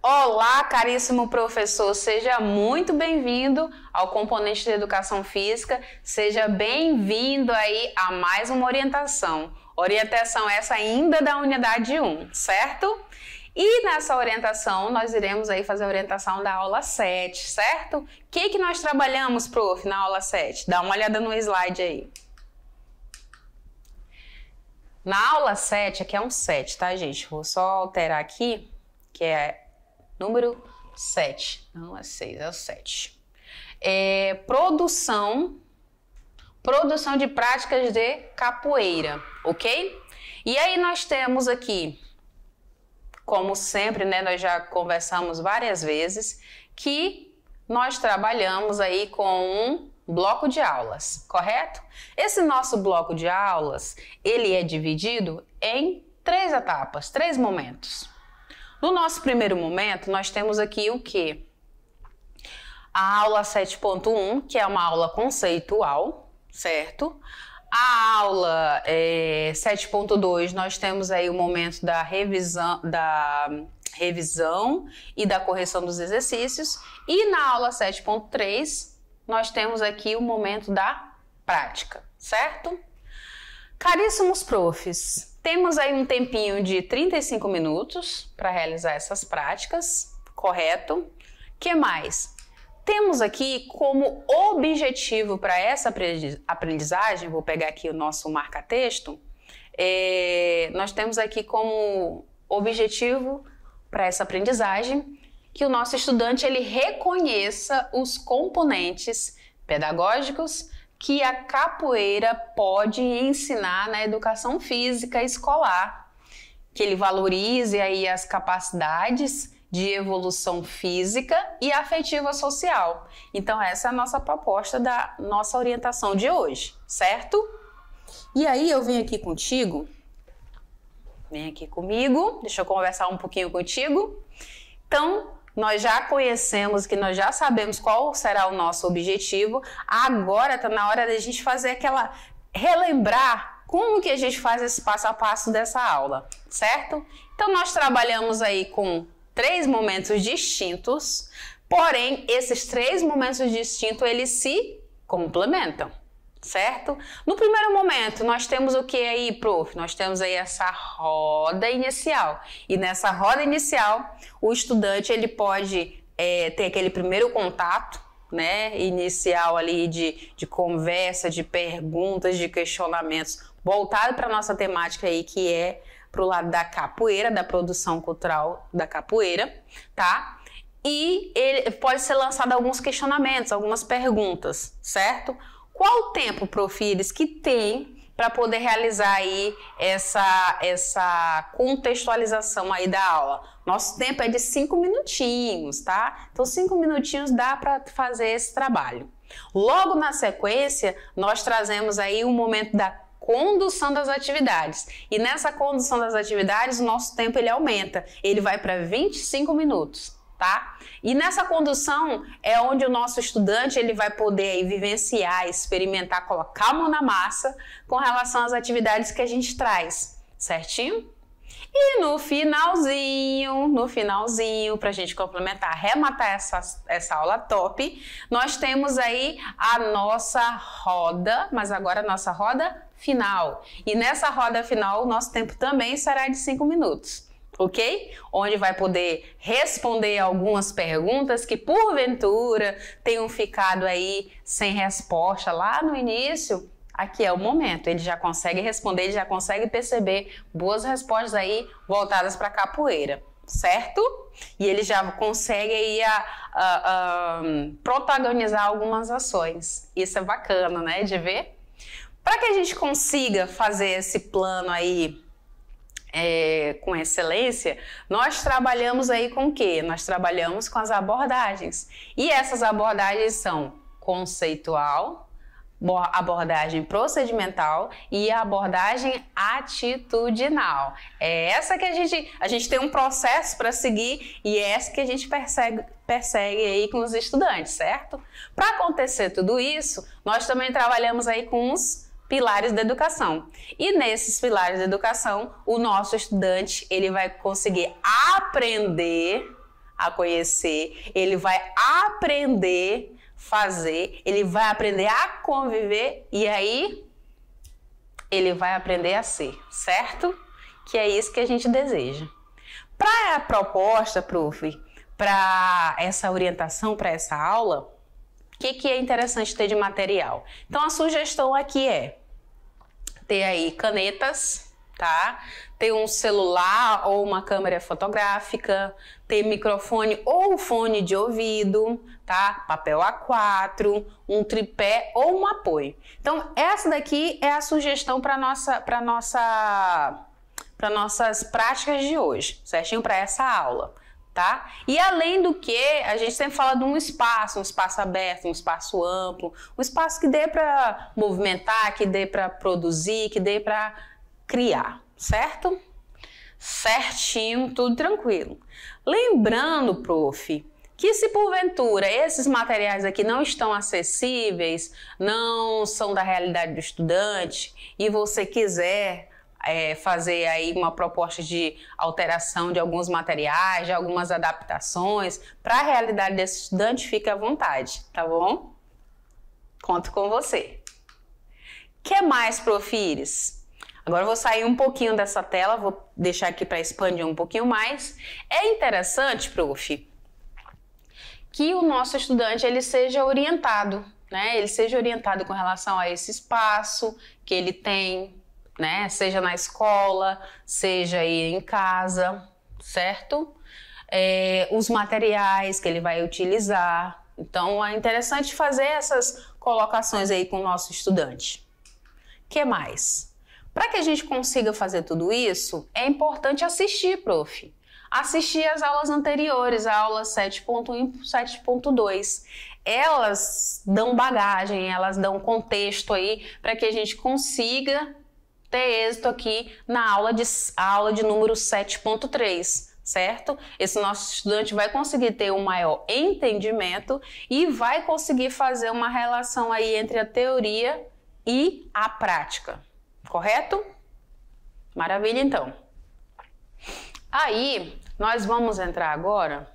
Olá, caríssimo professor, seja muito bem-vindo ao componente de educação física, seja bem-vindo aí a mais uma orientação. Orientação essa ainda da unidade 1, certo? E nessa orientação nós iremos aí fazer a orientação da aula 7, certo? O que nós trabalhamos, prof, na aula 7? Dá uma olhada no slide aí. Na aula 7, aqui é um 7, tá, gente? Vou só alterar aqui, que é número 7, não é 6, é o 7. Produção de práticas de capoeira, ok? E aí nós temos aqui, como sempre, né, nós já conversamos várias vezes, que nós trabalhamos aí com um bloco de aulas, correto? Esse nosso bloco de aulas, ele é dividido em 3 etapas, 3 momentos. No nosso primeiro momento, nós temos aqui o quê? A aula 7.1, que é uma aula conceitual, certo? A aula 7.2, nós temos aí o momento da revisão e da correção dos exercícios. E na aula 7.3, nós temos aqui o momento da prática, certo? Caríssimos profs, temos aí um tempinho de 35 minutos para realizar essas práticas, correto? Que mais? Temos aqui como objetivo para essa aprendizagem, vou pegar aqui o nosso marca-texto, nós temos aqui como objetivo para essa aprendizagem que o nosso estudante ele reconheça os componentes pedagógicos que a capoeira pode ensinar na educação física escolar, que ele valorize aí as capacidades de evolução física e afetiva social. Então essa é a nossa proposta da nossa orientação de hoje, certo? E aí eu venho aqui contigo, vem aqui comigo, deixa eu conversar um pouquinho contigo. Então, nós já conhecemos, que nós já sabemos qual será o nosso objetivo. Agora está na hora da gente fazer relembrar como que a gente faz esse passo a passo dessa aula, certo? Então nós trabalhamos aí com 3 momentos distintos, porém esses 3 momentos distintos eles se complementam, certo? No primeiro momento nós temos o que aí, prof? Nós temos aí essa roda inicial, e nessa roda inicial o estudante ele pode ter aquele primeiro contato, né, inicial ali de conversa, de perguntas, de questionamentos, voltado para a nossa temática aí, que é para o lado da capoeira, da produção cultural da capoeira, tá? E ele pode ser lançado alguns questionamentos, algumas perguntas, certo? Qual o tempo, prof, que tem para poder realizar aí essa contextualização aí da aula? Nosso tempo é de 5 minutinhos, tá? Então 5 minutinhos dá para fazer esse trabalho. Logo na sequência, nós trazemos aí o momento da condução das atividades. E nessa condução das atividades, o nosso tempo ele aumenta. Ele vai para 25 minutos. Tá? E nessa condução é onde o nosso estudante ele vai poder aí vivenciar, experimentar, colocar a mão na massa com relação às atividades que a gente traz, certinho? E no finalzinho, para a gente complementar, arrematar essa aula top, nós temos aí a nossa roda, mas agora a nossa roda final. E nessa roda final, o nosso tempo também será de 5 minutos. Ok? Onde vai poder responder algumas perguntas que porventura tenham ficado aí sem resposta lá no início. Aqui é o momento, ele já consegue responder, ele já consegue perceber boas respostas aí voltadas para a capoeira, certo? E ele já consegue aí protagonizar algumas ações. Isso é bacana, né, de ver? Para que a gente consiga fazer esse plano aí com excelência, nós trabalhamos aí com o quê? Nós trabalhamos com as abordagens. E essas abordagens são conceitual, abordagem procedimental e abordagem atitudinal. É essa que a gente tem um processo para seguir e é essa que a gente persegue aí com os estudantes, certo? Para acontecer tudo isso, nós também trabalhamos aí com os pilares da educação. E nesses pilares da educação, o nosso estudante ele vai conseguir aprender a conhecer, ele vai aprender a fazer, ele vai aprender a conviver e aí ele vai aprender a ser, certo? Que é isso que a gente deseja. Para a proposta, prof, para essa orientação, para essa aula, o que é interessante ter de material? Então, a sugestão aqui é ter aí canetas, tá? Ter um celular ou uma câmera fotográfica, ter microfone ou fone de ouvido, tá? Papel A4, um tripé ou um apoio. Então, essa daqui é a sugestão para nossas práticas de hoje, certinho? Para essa aula, tá? E além do que, a gente sempre fala de um espaço aberto, um espaço amplo, um espaço que dê para movimentar, que dê para produzir, que dê para criar, certo? Certinho, tudo tranquilo. Lembrando, prof, que se porventura esses materiais aqui não estão acessíveis, não são da realidade do estudante e você quiser fazer aí uma proposta de alteração de alguns materiais, de algumas adaptações para a realidade desse estudante, fique à vontade, tá bom? Conto com você. Que mais, prof. Iris? Agora eu vou sair um pouquinho dessa tela, vou deixar aqui para expandir um pouquinho mais. É interessante, prof, que o nosso estudante ele seja orientado, né? Ele seja orientado com relação a esse espaço que ele tem, né? Seja na escola, seja aí em casa, certo? Os materiais que ele vai utilizar. Então, é interessante fazer essas colocações aí com o nosso estudante. Que mais? Para que a gente consiga fazer tudo isso, é importante assistir, prof. Assistir as aulas anteriores, a aula 7.1 e 7.2. Elas dão bagagem, elas dão contexto aí para que a gente consiga ter êxito aqui na aula de número 7.3, certo? Esse nosso estudante vai conseguir ter um maior entendimento e vai conseguir fazer uma relação aí entre a teoria e a prática, correto? Maravilha, então. Aí, nós vamos entrar agora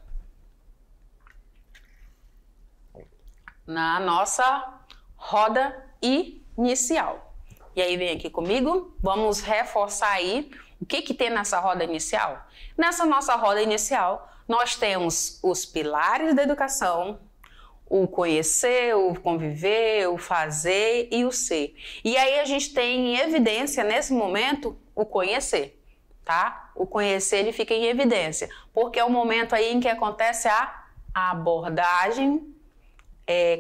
na nossa roda inicial. E aí, vem aqui comigo, vamos reforçar aí o que tem nessa roda inicial. Nessa nossa roda inicial, nós temos os pilares da educação, o conhecer, o conviver, o fazer e o ser. E aí a gente tem em evidência, nesse momento, o conhecer, tá? O conhecer, ele fica em evidência, porque é o momento aí em que acontece a abordagem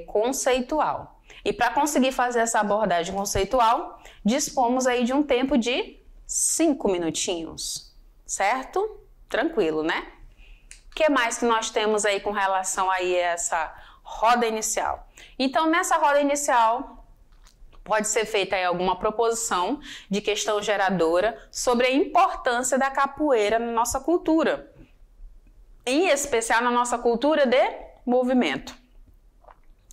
conceitual. E para conseguir fazer essa abordagem conceitual, dispomos aí de um tempo de 5 minutinhos, certo? Tranquilo, né? O que mais que nós temos aí com relação aí a essa roda inicial? Então, nessa roda inicial, pode ser feita aí alguma proposição de questão geradora sobre a importância da capoeira na nossa cultura, em especial na nossa cultura de movimento.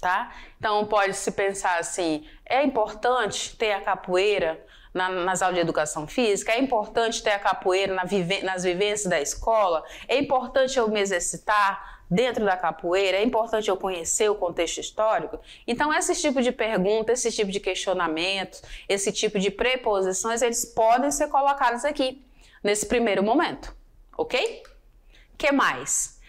Tá? Então pode se pensar assim, é importante ter a capoeira nas aulas de educação física, é importante ter a capoeira nas vivências da escola, é importante eu me exercitar dentro da capoeira, é importante eu conhecer o contexto histórico. Então esse tipo de pergunta, esse tipo de questionamento, esse tipo de preposições, eles podem ser colocados aqui, nesse primeiro momento, ok? O que mais?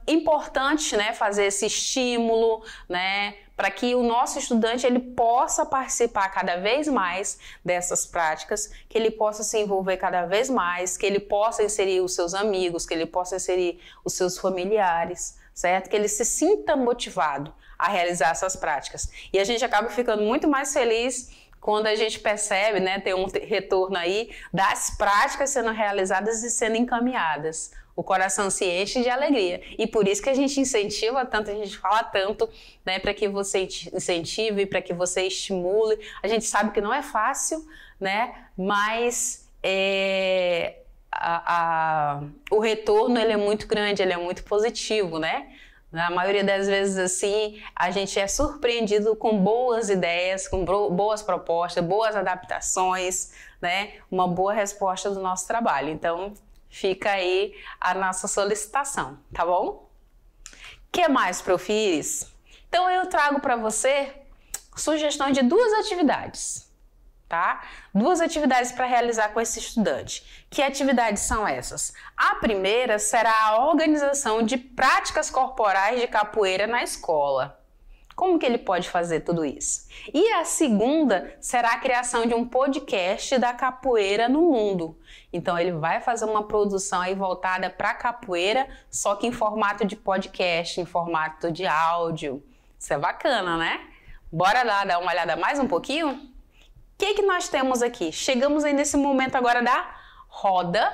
Importante, né, fazer esse estímulo, né, para que o nosso estudante ele possa participar cada vez mais dessas práticas, que ele possa se envolver cada vez mais, que ele possa inserir os seus amigos, que ele possa inserir os seus familiares, certo? Que ele se sinta motivado a realizar essas práticas. E a gente acaba ficando muito mais feliz quando a gente percebe, né, ter um retorno aí das práticas sendo realizadas e sendo encaminhadas. O coração se enche de alegria. E por isso que a gente incentiva tanto, a gente fala tanto, né, para que você incentive, para que você estimule. A gente sabe que não é fácil, né, mas o retorno ele é muito grande, ele é muito positivo, né? Na maioria das vezes, assim, a gente é surpreendido com boas ideias, com boas propostas, boas adaptações, né? Uma boa resposta do nosso trabalho. Então, Fica aí a nossa solicitação, tá bom? Que mais, profis? Então eu trago para você sugestão de 2 atividades, tá? 2 atividades para realizar com esse estudante. Que atividades são essas? A primeira será a organização de práticas corporais de capoeira na escola. Como que ele pode fazer tudo isso? E a segunda será a criação de um podcast da capoeira no mundo. Então ele vai fazer uma produção aí voltada para capoeira, só que em formato de podcast, em formato de áudio. Isso é bacana, né? Bora lá dar uma olhada mais um pouquinho? O que nós temos aqui? Chegamos aí nesse momento agora da roda,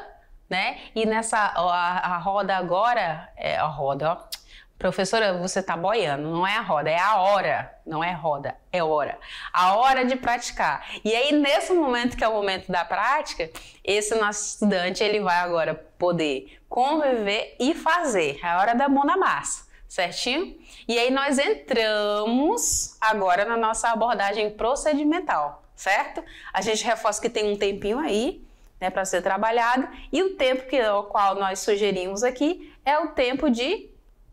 né? E nessa a roda agora é a roda, ó. Professora, você tá boiando, não é a roda, é a hora, não é roda, é hora. A hora de praticar. E aí, nesse momento que é o momento da prática, esse nosso estudante, ele vai agora poder conviver e fazer. É a hora da mão na massa, certinho? E aí, nós entramos agora na nossa abordagem procedimental, certo? A gente reforça que tem um tempinho aí, né, para ser trabalhado, e o tempo o qual nós sugerimos aqui é o tempo de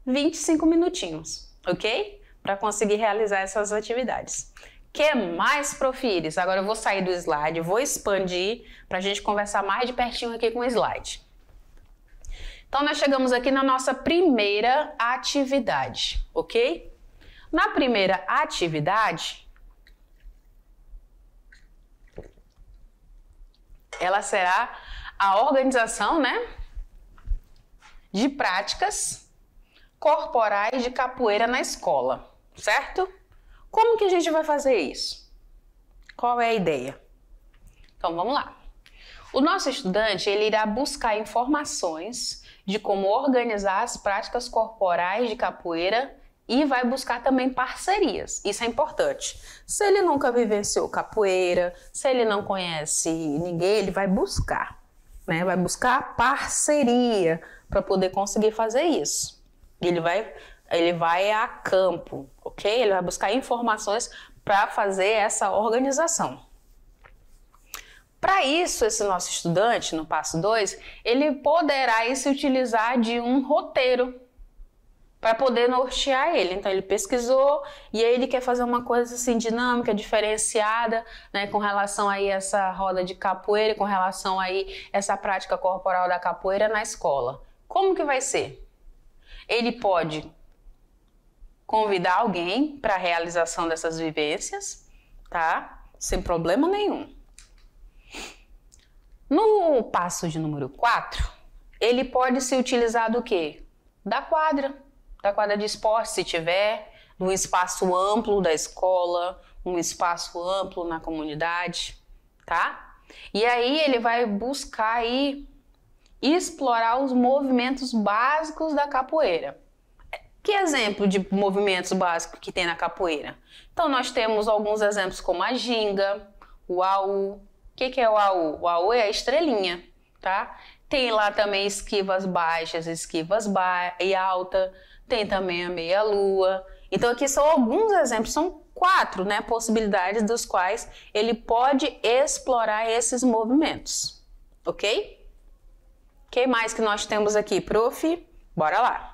25 minutinhos, ok? Para conseguir realizar essas atividades. Que mais, profires? Agora eu vou sair do slide, vou expandir para a gente conversar mais de pertinho aqui com o slide. Então, nós chegamos aqui na nossa primeira atividade, ok? Na primeira atividade, ela será a organização, né, de práticas corporais de capoeira na escola, certo? Como que a gente vai fazer isso? Qual é a ideia? Então vamos lá. O nosso estudante, ele irá buscar informações de como organizar as práticas corporais de capoeira e vai buscar também parcerias. Isso é importante. Se ele nunca vivenciou capoeira, se ele não conhece ninguém, ele vai buscar, né? Vai buscar parceria para poder conseguir fazer isso. Ele vai a campo, ok? Ele vai buscar informações para fazer essa organização. Para isso, esse nosso estudante, no passo 2, ele poderá aí se utilizar de um roteiro para poder nortear ele. Então, ele pesquisou e aí ele quer fazer uma coisa assim dinâmica, diferenciada, né, com relação aí a essa roda de capoeira, com relação aí a essa prática corporal da capoeira na escola. Como que vai ser? Ele pode convidar alguém para a realização dessas vivências, tá? Sem problema nenhum. No passo de número 4, ele pode se utilizar do quê? Da quadra de esporte, se tiver, num espaço amplo da escola, um espaço amplo na comunidade, tá? E aí ele vai buscar aí explorar os movimentos básicos da capoeira. Que exemplo de movimentos básicos que tem na capoeira? Então nós temos alguns exemplos como a ginga, o AU. O que é o AU? O AU é a estrelinha, tá? Tem lá também esquivas baixas, esquivas e alta, tem também a meia-lua. Então aqui são alguns exemplos, são 4, né, possibilidades dos quais ele pode explorar esses movimentos, ok? O que mais que nós temos aqui, prof? Bora lá.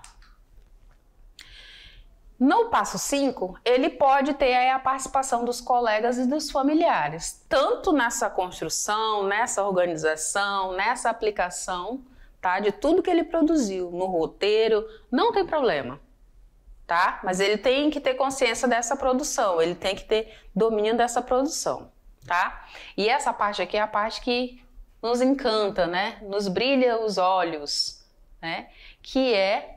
No passo 5, ele pode ter aí a participação dos colegas e dos familiares, tanto nessa construção, nessa organização, nessa aplicação, tá? De tudo que ele produziu no roteiro, não tem problema, tá? Mas ele tem que ter consciência dessa produção, ele tem que ter domínio dessa produção, tá? E essa parte aqui é a parte que nos encanta, né? Nos brilha os olhos, né? Que é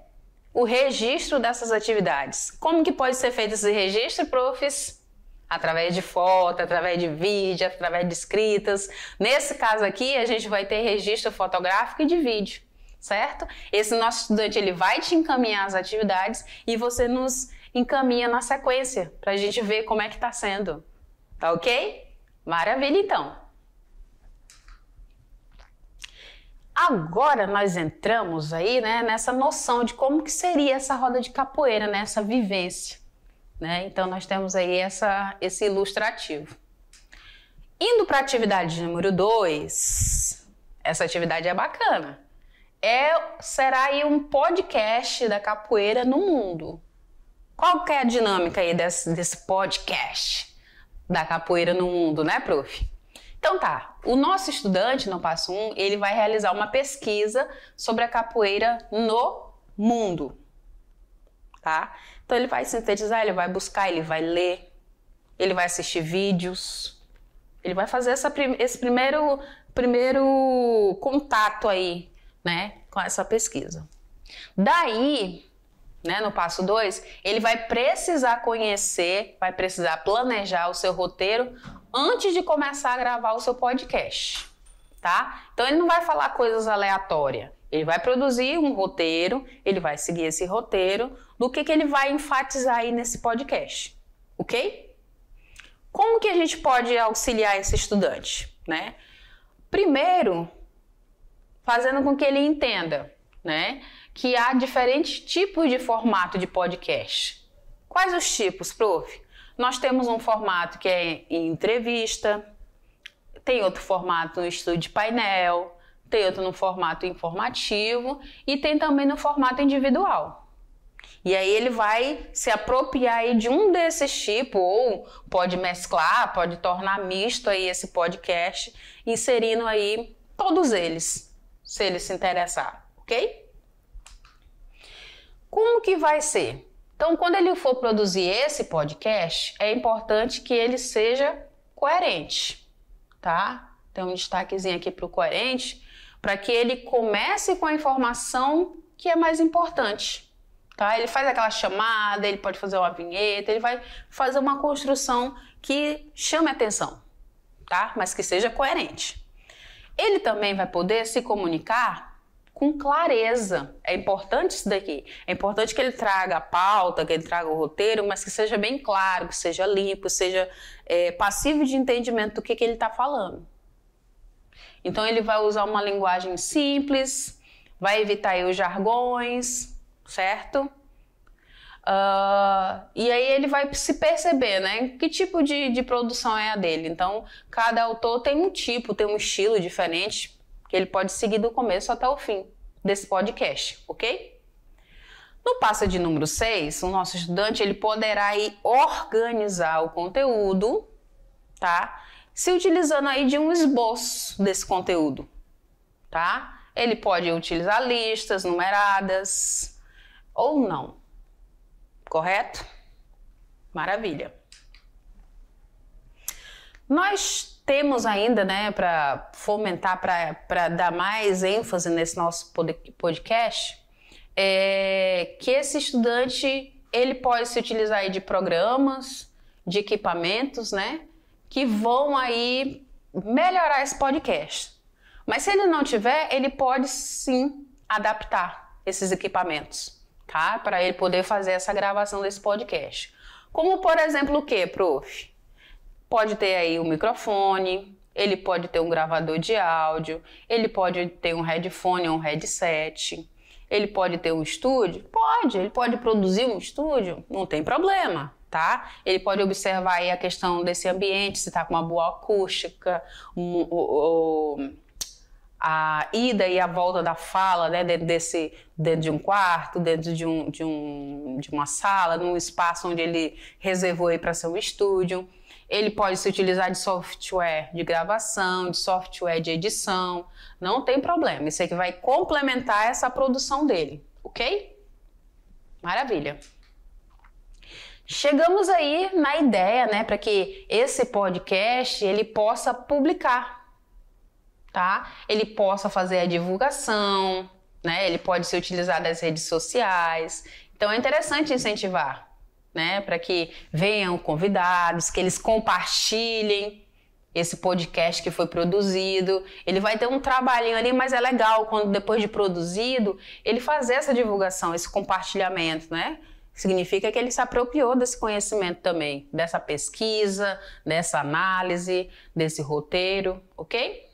o registro dessas atividades. Como que pode ser feito esse registro, profs? Através de foto, através de vídeo, através de escritas. Nesse caso aqui, a gente vai ter registro fotográfico e de vídeo, certo? Esse nosso estudante, ele vai te encaminhar as atividades e você nos encaminha na sequência, para a gente ver como é que está sendo. Tá ok? Maravilha, então. Agora nós entramos aí, né, nessa noção de como que seria essa roda de capoeira, né, essa vivência, né? Então nós temos aí esse ilustrativo. Indo para a atividade número 2, essa atividade é bacana. será aí um podcast da capoeira no mundo. Qual que é a dinâmica aí desse podcast da capoeira no mundo, né, prof? Então tá, o nosso estudante no passo 1, ele vai realizar uma pesquisa sobre a capoeira no mundo, tá? Então ele vai sintetizar, ele vai buscar, ele vai ler, ele vai assistir vídeos, ele vai fazer esse primeiro contato aí, né, com essa pesquisa. Daí, né, no passo 2, ele vai precisar conhecer, vai precisar planejar o seu roteiro antes de começar a gravar o seu podcast, tá? Então ele não vai falar coisas aleatórias, ele vai produzir um roteiro, ele vai seguir esse roteiro do que ele vai enfatizar aí nesse podcast, ok? Como que a gente pode auxiliar esse estudante, né? Primeiro, fazendo com que ele entenda, né, que há diferentes tipos de formato de podcast. Quais os tipos, prof? Nós temos um formato que é em entrevista, tem outro formato no estúdio de painel, tem outro no formato informativo e tem também no formato individual. E aí ele vai se apropriar aí de um desses tipos, ou pode mesclar, pode tornar misto aí esse podcast, inserindo aí todos eles, se ele se interessar, ok? Como que vai ser? Então, quando ele for produzir esse podcast, é importante que ele seja coerente, tá? Tem um destaquezinho aqui para o coerente, para que ele comece com a informação que é mais importante, tá? Ele faz aquela chamada, ele pode fazer uma vinheta, ele vai fazer uma construção que chame atenção, tá? Mas que seja coerente. Ele também vai poder se comunicar com clareza. É importante isso daqui. É importante que ele traga a pauta, que ele traga o roteiro, mas que seja bem claro, que seja limpo, seja passível de entendimento do que ele está falando. Então ele vai usar uma linguagem simples, vai evitar aí os jargões, certo? E aí ele vai se perceber, né? Que tipo de produção é a dele. Então, cada autor tem um tipo, tem um estilo diferente que ele pode seguir do começo até o fim desse podcast, ok? No passo de número 6, o nosso estudante ele poderá aí organizar o conteúdo, tá? Se utilizando aí de um esboço desse conteúdo, tá? Ele pode utilizar listas numeradas ou não. Correto? Maravilha. Nós temos ainda, né, para fomentar, para dar mais ênfase nesse nosso podcast, que esse estudante ele pode se utilizar aí de programas, de equipamentos, né, que vão aí melhorar esse podcast. Mas se ele não tiver, ele pode sim adaptar esses equipamentos, tá? Para ele poder fazer essa gravação desse podcast. Como, por exemplo, o quê, prof? Pode ter aí um microfone, ele pode ter um gravador de áudio, ele pode ter um headphone ou um headset, ele pode ter um estúdio? Pode, ele pode produzir um estúdio, não tem problema, tá? Ele pode observar aí a questão desse ambiente, se está com uma boa acústica, a ida e a volta da fala, né, dentro de um quarto, dentro de uma sala, num espaço onde ele reservou aí para ser um estúdio. Ele pode se utilizar de software de gravação, de software de edição, não tem problema. Isso aqui vai complementar essa produção dele, ok? Maravilha. Chegamos aí na ideia, né, para que esse podcast ele possa publicar, tá? Ele possa fazer a divulgação, né? Ele pode se utilizar das redes sociais. Então é interessante incentivar, né? Para que venham convidados, que eles compartilhem esse podcast que foi produzido. Ele vai ter um trabalhinho ali, mas é legal quando depois de produzido, ele fazer essa divulgação, esse compartilhamento, né? Significa que ele se apropriou desse conhecimento também, dessa pesquisa, dessa análise, desse roteiro, ok?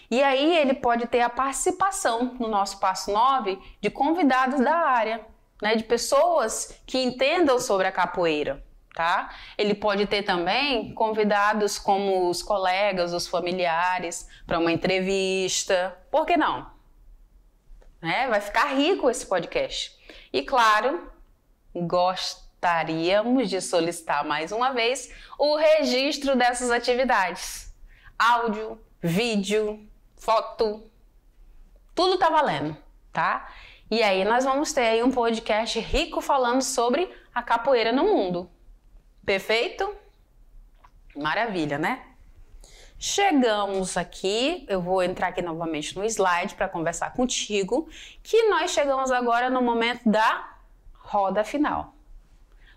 E aí ele pode ter a participação no nosso passo 9 de convidados da área, né, de pessoas que entendam sobre a capoeira, tá? Ele pode ter também convidados como os colegas, os familiares, para uma entrevista. Por que não? né? Vai ficar rico esse podcast. E claro, gostaríamos de solicitar mais uma vez o registro dessas atividades. Áudio, vídeo, foto, tudo tá valendo, tá? E aí nós vamos ter aí um podcast rico falando sobre a capoeira no mundo. Perfeito? Maravilha, né? Chegamos aqui, eu vou entrar aqui novamente no slide para conversar contigo, que nós chegamos agora no momento da roda final.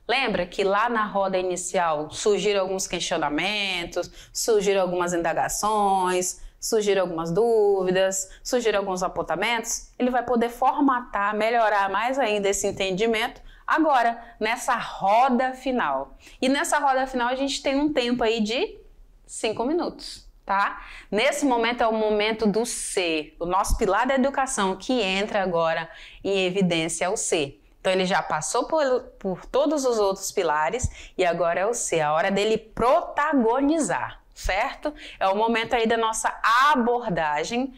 Lembra que lá na roda inicial surgiram alguns questionamentos, surgiram algumas indagações, surgiram algumas dúvidas, surgiram alguns apontamentos? Ele vai poder formatar, melhorar mais ainda esse entendimento agora, nessa roda final. E nessa roda final a gente tem um tempo aí de 5 minutos, tá? Nesse momento é o momento do C, o nosso pilar da educação, que entra agora em evidência, é o C. Então ele já passou por todos os outros pilares e agora é o C, a hora dele protagonizar, certo? É o momento aí da nossa abordagem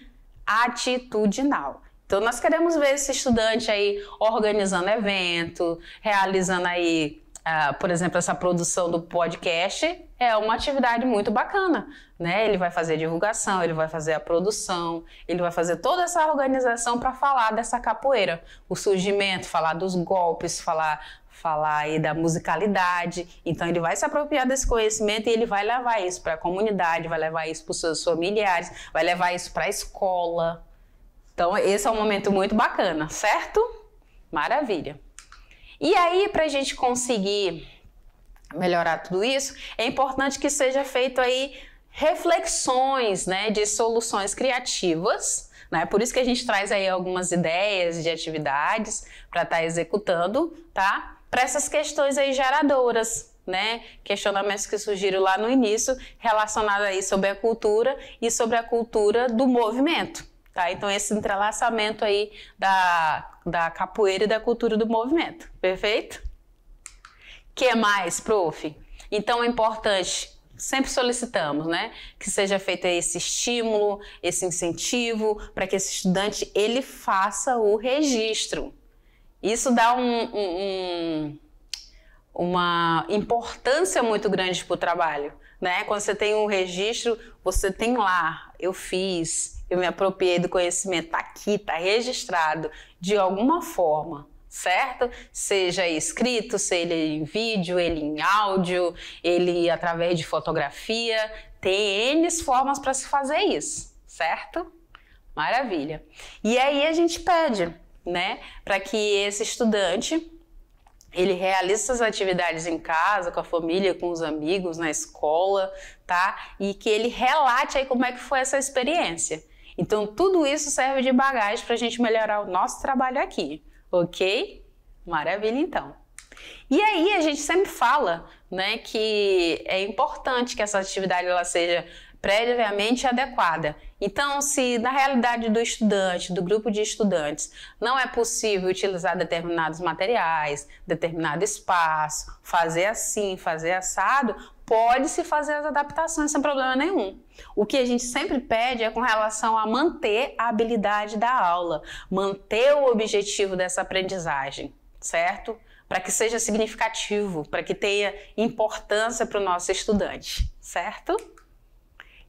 atitudinal. Então nós queremos ver esse estudante aí organizando evento, realizando aí, por exemplo, essa produção do podcast. É uma atividade muito bacana, né? Ele vai fazer a divulgação, ele vai fazer a produção, ele vai fazer toda essa organização para falar dessa capoeira, o surgimento, falar dos golpes, falar aí da musicalidade. Então ele vai se apropriar desse conhecimento e ele vai levar isso para a comunidade, vai levar isso para os seus familiares, vai levar isso para a escola. Então esse é um momento muito bacana, certo? Maravilha. E aí, para a gente conseguir melhorar tudo isso, é importante que seja feito aí reflexões, né, de soluções criativas, né? Por isso que a gente traz aí algumas ideias de atividades para estar executando, tá? Para essas questões aí geradoras, né? Questionamentos que surgiram lá no início, relacionados aí sobre a cultura e sobre a cultura do movimento, tá? Então esse entrelaçamento aí da capoeira e da cultura do movimento, perfeito? Que mais, prof? Então é importante, sempre solicitamos, né, que seja feito esse estímulo, esse incentivo para que esse estudante ele faça o registro. Isso dá uma importância muito grande para o trabalho, né? Quando você tem um registro, você tem lá, eu fiz, eu me apropriei do conhecimento, tá aqui, tá registrado de alguma forma, certo? Seja escrito, seja ele em vídeo, ele em áudio, ele através de fotografia, tem N formas para se fazer isso, certo? Maravilha. E aí a gente pede, né, para que esse estudante ele realize essas atividades em casa, com a família, com os amigos, na escola, tá? E que ele relate aí como é que foi essa experiência. Então tudo isso serve de bagagem para a gente melhorar o nosso trabalho aqui. Ok? Maravilha, então. E aí a gente sempre fala, né, que é importante que essa atividade ela seja previamente adequada. Então, se na realidade do estudante, do grupo de estudantes, não é possível utilizar determinados materiais, determinado espaço, fazer assim, fazer assado, pode-se fazer as adaptações sem problema nenhum. O que a gente sempre pede é com relação a manter a habilidade da aula, manter o objetivo dessa aprendizagem, certo? Para que seja significativo, para que tenha importância para o nosso estudante, certo?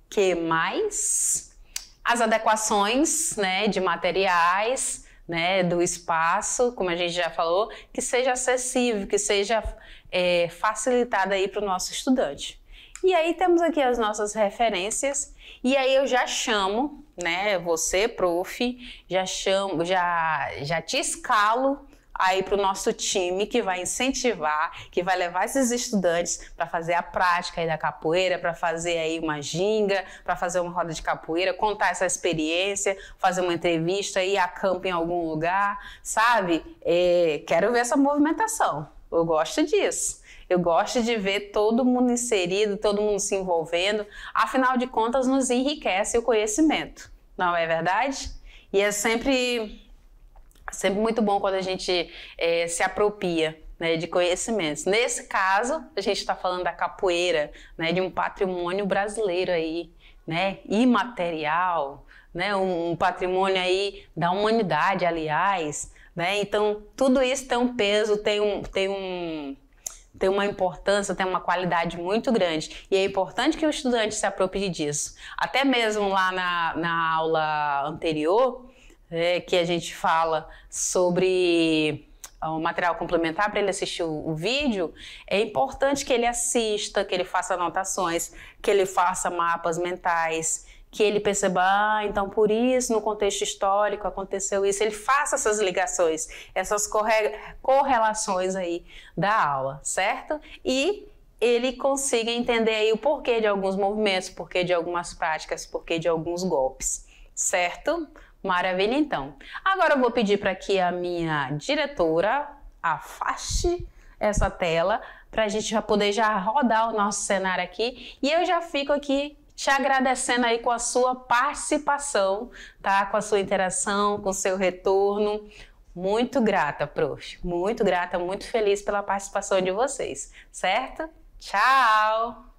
Que mais? As adequações, né, de materiais, né, do espaço, como a gente já falou, que seja acessível, que seja facilitada aí para o nosso estudante. E aí temos aqui as nossas referências, e aí eu já chamo, né, você, prof, já te escalo aí para o nosso time que vai incentivar, que vai levar esses estudantes para fazer a prática aí da capoeira, para fazer aí uma ginga, para fazer uma roda de capoeira, contar essa experiência, fazer uma entrevista, ir a campo em algum lugar, sabe? Quero ver essa movimentação, eu gosto disso. Eu gosto de ver todo mundo inserido, todo mundo se envolvendo, afinal de contas nos enriquece o conhecimento, não é verdade? E é sempre muito bom quando a gente se apropria, né, de conhecimentos. Nesse caso, a gente está falando da capoeira, né, de um patrimônio brasileiro aí, né, imaterial, né? Um patrimônio aí da humanidade, aliás, né? Então, tudo isso tem um peso, tem uma importância, tem uma qualidade muito grande. E é importante que o estudante se aproprie disso. Até mesmo lá na aula anterior, que a gente fala sobre o material complementar para ele assistir o vídeo, é importante que ele assista, que ele faça anotações, que ele faça mapas mentais, que ele perceba, então por isso no contexto histórico aconteceu isso, ele faça essas ligações, essas correlações aí da aula, certo? E ele consiga entender aí o porquê de alguns movimentos, porquê de algumas práticas, porquê de alguns golpes, certo? Maravilha, então. Agora eu vou pedir para que a minha diretora afaste essa tela para a gente já poder rodar o nosso cenário aqui, e eu já fico aqui te agradecendo aí com a sua participação, tá? Com a sua interação, com o seu retorno. Muito grata, prof. Muito grata, muito feliz pela participação de vocês, certo? Tchau!